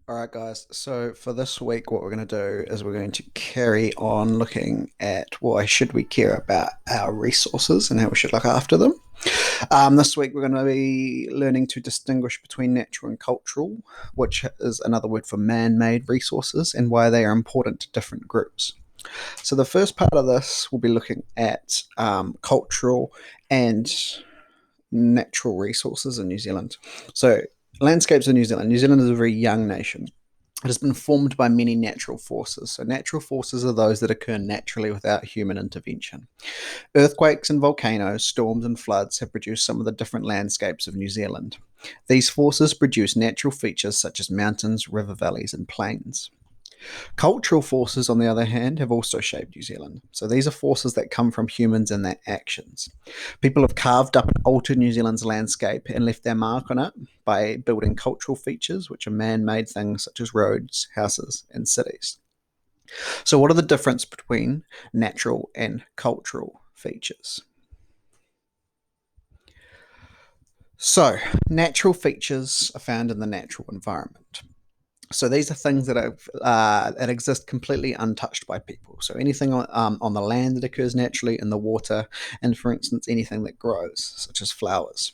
All right, guys. So for this week, what we're going to do is we're going to carry on looking at why should we care about our resources and how we should look after them. This week, we're going to be learning to distinguish between natural and cultural, which is another word for man-made resources, and why they are important to different groups. So the first part of this, we'll be looking at cultural and natural resources in New Zealand. So landscapes in New Zealand. New Zealand is a very young nation. It has been formed by many natural forces. So, natural forces are those that occur naturally without human intervention. Earthquakes and volcanoes, storms and floods have produced some of the different landscapes of New Zealand. These forces produce natural features such as mountains, river valleys, and plains. Cultural forces, on the other hand, have also shaped New Zealand. So these are forces that come from humans and their actions. People have carved up and altered New Zealand's landscape and left their mark on it by building cultural features, which are man made things such as roads, houses, and cities. So, what are the difference between natural and cultural features? So, natural features are found in the natural environment. So these are things that exist completely untouched by people. So anything on the land that occurs naturally, in the water, and for instance anything that grows, such as flowers.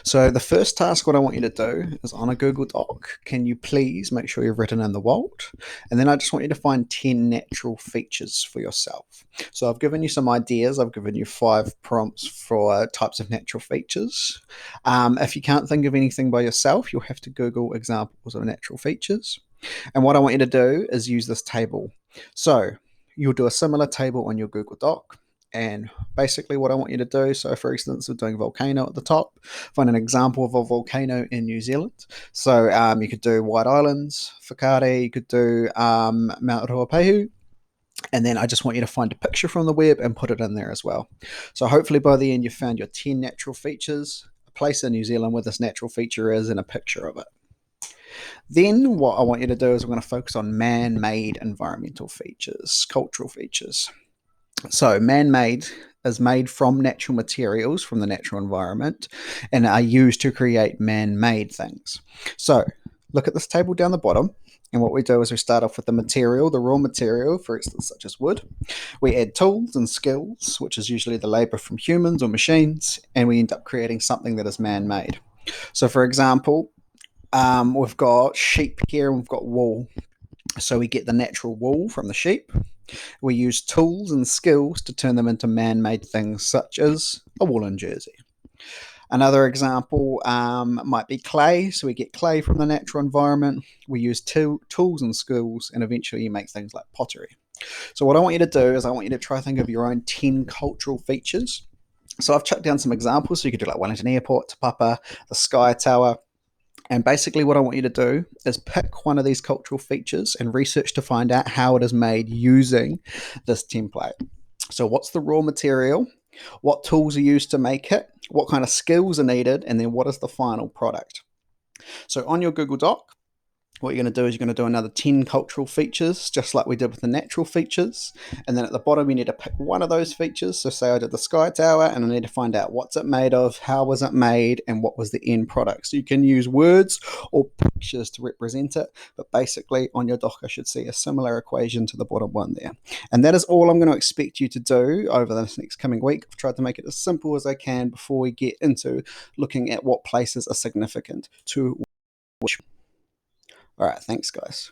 So the first task, what I want you to do is on a Google Doc, can you please make sure you've written in the Walt? And then I just want you to find 10 natural features for yourself. So I've given you some ideas. I've given you 5 prompts for types of natural features. If you can't think of anything by yourself, you'll have to Google examples of natural features. And what I want you to do is use this table. So you'll do a similar table on your Google Doc. And basically, what I want you to do, so for instance, we're doing volcano at the top, find an example of a volcano in New Zealand. So you could do White Islands, Whakaari, you could do Mount Ruapehu, and then I just want you to find a picture from the web and put it in there as well. So hopefully by the end you've found your 10 natural features, a place in New Zealand where this natural feature is, and a picture of it. Then what I want you to do is we're going to focus on man-made environmental features, cultural features. So, man made is made from natural materials from the natural environment and are used to create man made things. So, look at this table down the bottom. And what we do is we start off with the material, the raw material, for instance, such as wood. We add tools and skills, which is usually the labor from humans or machines, and we end up creating something that is man made. So, for example, we've got sheep here and we've got wool. So, we get the natural wool from the sheep. We use tools and skills to turn them into man made things such as a woolen jersey. Another example might be clay. So we get clay from the natural environment. We use tools and skills, and eventually you make things like pottery. So, what I want you to do is I want you to try to think of your own 10 cultural features. So, I've chucked down some examples. So, you could do like Wellington Airport, Te Papa, the Sky Tower. And basically, what I want you to do is pick one of these cultural features and research to find out how it is made using this template. So, what's the raw material? What tools are used to make it? What kind of skills are needed? And then, what is the final product? So, on your Google Doc, what you're going to do is you're going to do another 10 cultural features, just like we did with the natural features. And then at the bottom, you need to pick one of those features. So say I did the Sky Tower and I need to find out what's it made of, how was it made, and what was the end product. So you can use words or pictures to represent it. But basically on your doc, I should see a similar equation to the bottom one there. And that is all I'm going to expect you to do over the next coming week. I've tried to make it as simple as I can before we get into looking at what places are significant to which. All right, thanks, guys.